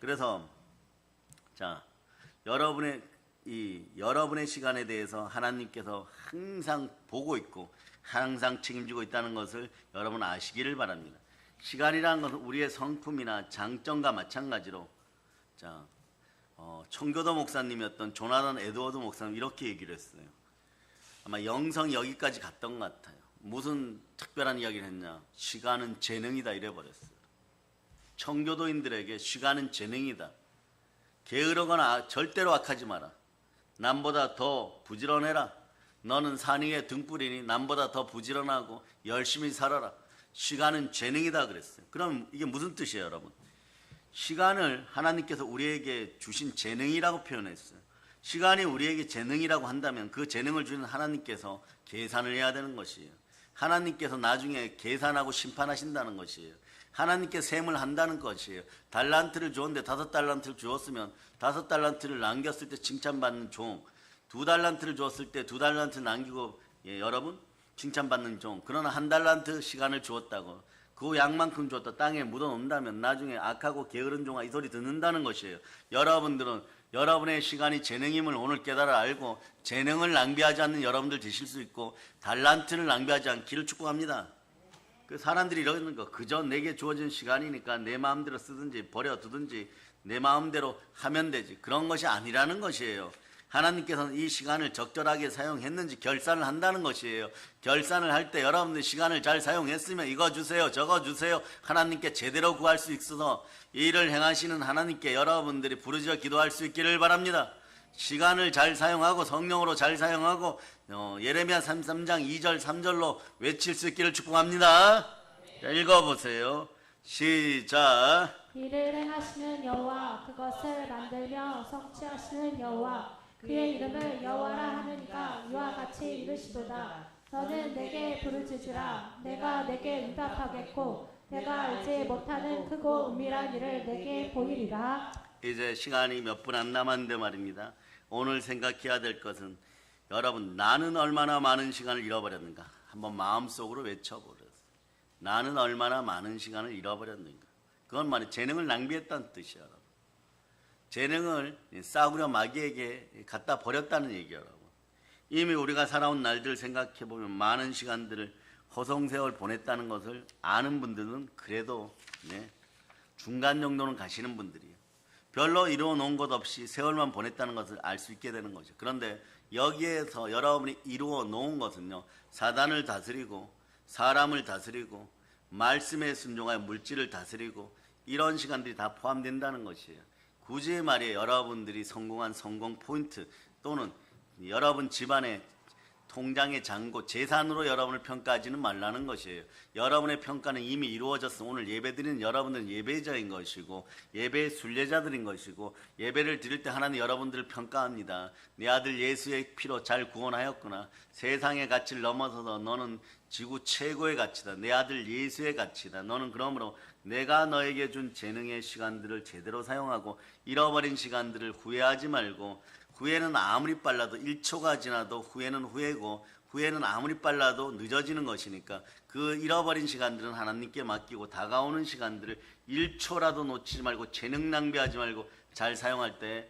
S1: 그래서 여러분의 시간에 대해서 하나님께서 항상 보고 있고 항상 책임지고 있다는 것을 여러분 아시기를 바랍니다. 시간이라는 것은 우리의 성품이나 장점과 마찬가지로 청교도 목사님이었던 조나단 에드워드 목사님 이렇게 얘기를 했어요. 아마 영성이 여기까지 갔던 것 같아요. 무슨 특별한 이야기를 했냐? 시간은 재능이다 이래버렸어요. 청교도인들에게 시간은 재능이다. 게으르거나 절대로 악하지 마라. 남보다 더 부지런해라. 너는 산 위에 등불이니 남보다 더 부지런하고 열심히 살아라. 시간은 재능이다 그랬어요. 그럼 이게 무슨 뜻이에요, 여러분? 시간을 하나님께서 우리에게 주신 재능이라고 표현했어요. 시간이 우리에게 재능이라고 한다면 그 재능을 주는 하나님께서 계산을 해야 되는 것이에요. 하나님께서 나중에 계산하고 심판하신다는 것이에요. 하나님께 셈을 한다는 것이에요. 달란트를 주었는데 5달란트를 주었으면 5달란트를 남겼을 때 칭찬받는 종, 2달란트를 주었을 때 2달란트 남기고 여러분 칭찬받는 종. 그러나 한 달란트 시간을 주었다고 그 양만큼 줬다 땅에 묻어놓는다면 나중에 악하고 게으른 종아 이 소리 듣는다는 것이에요. 여러분들은 여러분의 시간이 재능임을 오늘 깨달아 알고 재능을 낭비하지 않는 여러분들 되실 수 있고 달란트를 낭비하지 않기를 축복합니다. 그 사람들이 이러는 거 그저 내게 주어진 시간이니까 내 마음대로 쓰든지 버려두든지 내 마음대로 하면 되지 그런 것이 아니라는 것이에요. 하나님께서는 이 시간을 적절하게 사용했는지 결산을 한다는 것이에요. 결산을 할 때 여러분들 시간을 잘 사용했으면 이거 주세요 저거 주세요 하나님께 제대로 구할 수 있어서 이 일을 행하시는 하나님께 여러분들이 부르짖어 기도할 수 있기를 바랍니다. 시간을 잘 사용하고 성령으로 잘 사용하고 예레미야 33장 2절 3절로 외칠 수 있기를 축복합니다. 자, 읽어보세요. 시작.
S2: 이를 행하시는 여호와 그것을 만들며 성취하시는 여호와 그의 이름을 여호와라 하느니가 이와 같이 이르시도다. 너는 내게 부르짖으라. 내가 내게 응답하겠고 내가 알지 못하는 크고 은밀한 일을 내게 보이리라.
S1: 이제 시간이 몇 분 안 남았는데 말입니다. 오늘 생각해야 될 것은 여러분 나는 얼마나 많은 시간을 잃어버렸는가 한번 마음속으로 외쳐보세요. 나는 얼마나 많은 시간을 잃어버렸는가. 그건 말이 재능을 낭비했다는 뜻이야. 여러분. 재능을 싸구려 마귀에게 갖다 버렸다는 얘기야. 여러분. 이미 우리가 살아온 날들을 생각해보면 많은 시간들을 허송세월 보냈다는 것을 아는 분들은 그래도 중간 정도는 가시는 분들이에요. 별로 이루어 놓은 것 없이 세월만 보냈다는 것을 알 수 있게 되는 거죠. 그런데 여기에서 여러분이 이루어 놓은 것은요, 사단을 다스리고 사람을 다스리고 말씀에 순종하여 물질을 다스리고 이런 시간들이 다 포함된다는 것이에요. 굳이 말이에요. 여러분들이 성공한 성공 포인트 또는 여러분 집안의 통장의 잔고, 재산으로 여러분을 평가하지는 말라는 것이에요. 여러분의 평가는 이미 이루어졌어. 오늘 예배드리는 여러분들은 예배자인 것이고 예배의 순례자들인 것이고 예배를 드릴 때 하나님 여러분들을 평가합니다. 내 아들 예수의 피로 잘 구원하였구나. 세상의 가치를 넘어서서 너는 지구 최고의 가치다. 내 아들 예수의 가치다. 너는 그러므로 내가 너에게 준 재능의 시간들을 제대로 사용하고 잃어버린 시간들을 후회하지 말고, 후회는 아무리 빨라도 1초가 지나도 후회는 후회고 후회는 아무리 빨라도 늦어지는 것이니까 그 잃어버린 시간들은 하나님께 맡기고 다가오는 시간들을 1초라도 놓치지 말고 재능 낭비하지 말고 잘 사용할 때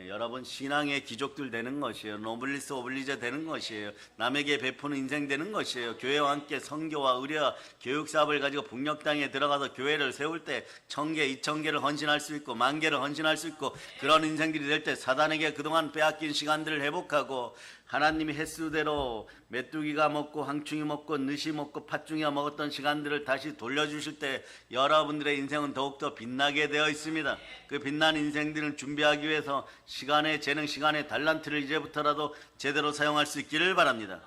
S1: 여러분 신앙의 기족들 되는 것이에요. 노블리스 오블리제 되는 것이에요. 남에게 베푸는 인생 되는 것이에요. 교회와 함께 선교와 의뢰와 교육사업을 가지고 북녘 땅에 들어가서 교회를 세울 때 1000개, 2000개를 헌신할 수 있고 10,000개를 헌신할 수 있고 그런 인생들이 될 때 사단에게 그동안 빼앗긴 시간들을 회복하고 하나님이 횟수대로 메뚜기가 먹고 황충이 먹고 느시 먹고 팥중이가 먹었던 시간들을 다시 돌려주실 때 여러분들의 인생은 더욱더 빛나게 되어 있습니다. 그 빛난 인생들을 준비하기 위해서 시간의 재능, 시간의 달란트를 이제부터라도 제대로 사용할 수 있기를 바랍니다.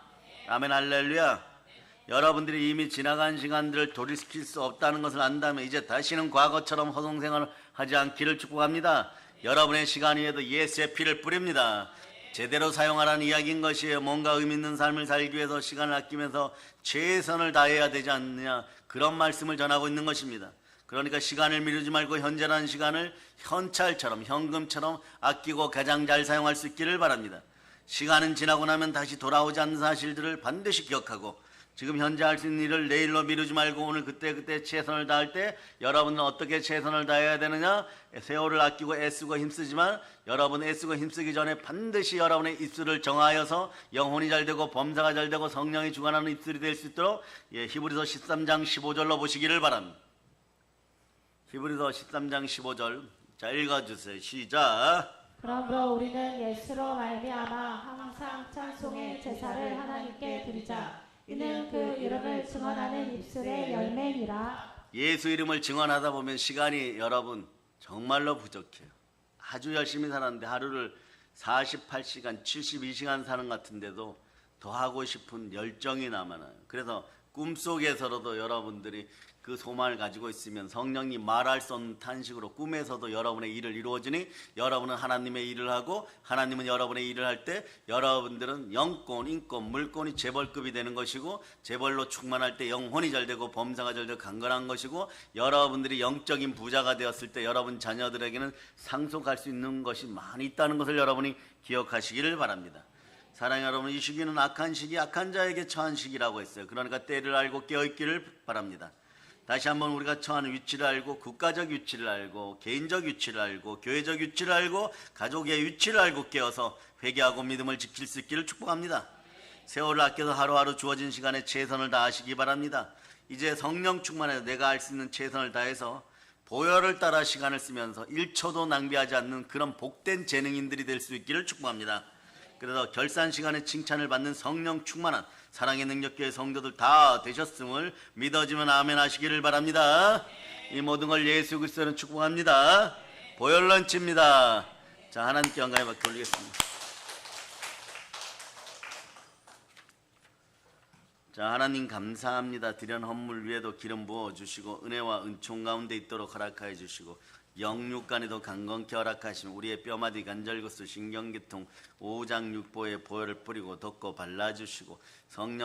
S1: 아멘 할렐루야. 여러분들이 이미 지나간 시간들을 돌이킬 수 없다는 것을 안다면 이제 다시는 과거처럼 허송생활을 하지 않기를 축복합니다. 여러분의 시간 위에도 예수의 피를 뿌립니다. 제대로 사용하라는 이야기인 것이에요. 뭔가 의미 있는 삶을 살기 위해서 시간을 아끼면서 최선을 다해야 되지 않느냐, 그런 말씀을 전하고 있는 것입니다. 그러니까 시간을 미루지 말고 현재라는 시간을 현찰처럼 현금처럼 아끼고 가장 잘 사용할 수 있기를 바랍니다. 시간은 지나고 나면 다시 돌아오지 않는 사실들을 반드시 기억하고 지금 현재 할 수 있는 일을 내일로 미루지 말고 오늘 그때 최선을 다할 때 여러분은 어떻게 최선을 다해야 되느냐? 세월을 아끼고 애쓰고 힘쓰지만 여러분 애쓰고 힘쓰기 전에 반드시 여러분의 입술을 정하여서 영혼이 잘 되고 범사가 잘 되고 성령이 주관하는 입술이 될 수 있도록 히브리서 13장 15절로 보시기를 바랍니다. 히브리서 13장 15절 자 읽어주세요. 시작.
S2: 그러므로 우리는 예수로 말미암아 항상 찬송의 제사를 하나님께 드리자. 이는 그 이름을 증언하는 입술의 열매니라.
S1: 예수 이름을 증언하다 보면 시간이 여러분 정말로 부족해요. 아주 열심히 살았는데 하루를 48시간, 72시간 사는 것 같은데도 더 하고 싶은 열정이 남아나요. 그래서 꿈속에서라도 여러분들이 그 소망을 가지고 있으면 성령이 말할 수 없는 탄식으로 꿈에서도 여러분의 일을 이루어지니 여러분은 하나님의 일을 하고 하나님은 여러분의 일을 할 때 여러분들은 영권, 인권, 물권이 재벌급이 되는 것이고 재벌로 충만할 때 영혼이 잘 되고 범사가 잘 되고 강건한 것이고 여러분들이 영적인 부자가 되었을 때 여러분 자녀들에게는 상속할 수 있는 것이 많이 있다는 것을 여러분이 기억하시기를 바랍니다. 사랑하는 여러분, 이 시기는 악한 시기, 악한 자에게 처한 시기라고 했어요. 그러니까 때를 알고 깨어있기를 바랍니다. 다시 한번 우리가 처한 위치를 알고, 국가적 위치를 알고, 개인적 위치를 알고, 교회적 위치를 알고, 가족의 위치를 알고 깨어서 회개하고 믿음을 지킬 수 있기를 축복합니다. 세월을 아껴서 하루하루 주어진 시간에 최선을 다하시기 바랍니다. 이제 성령 충만해서 내가 할 수 있는 최선을 다해서 보혈을 따라 시간을 쓰면서 1초도 낭비하지 않는 그런 복된 재능인들이 될 수 있기를 축복합니다. 그래서 결산 시간에 칭찬을 받는 성령 충만한 사랑의 능력교회 성도들 다 되셨음을 믿어지면 아멘 하시기를 바랍니다. 이 모든 걸 예수 그리스도는 축복합니다. 보혈 런치입니다. 자, 하나님께 영광의 박수 올리겠습니다. 자, 하나님 감사합니다. 드린 헌물 위에도 기름 부어주시고 은혜와 은총 가운데 있도록 허락하여 주시고 영육간에도 강건케 하락하시며 우리의 뼈마디 관절구스 신경계통 오장육부에 보혈을 뿌리고 덮고 발라주시고 성령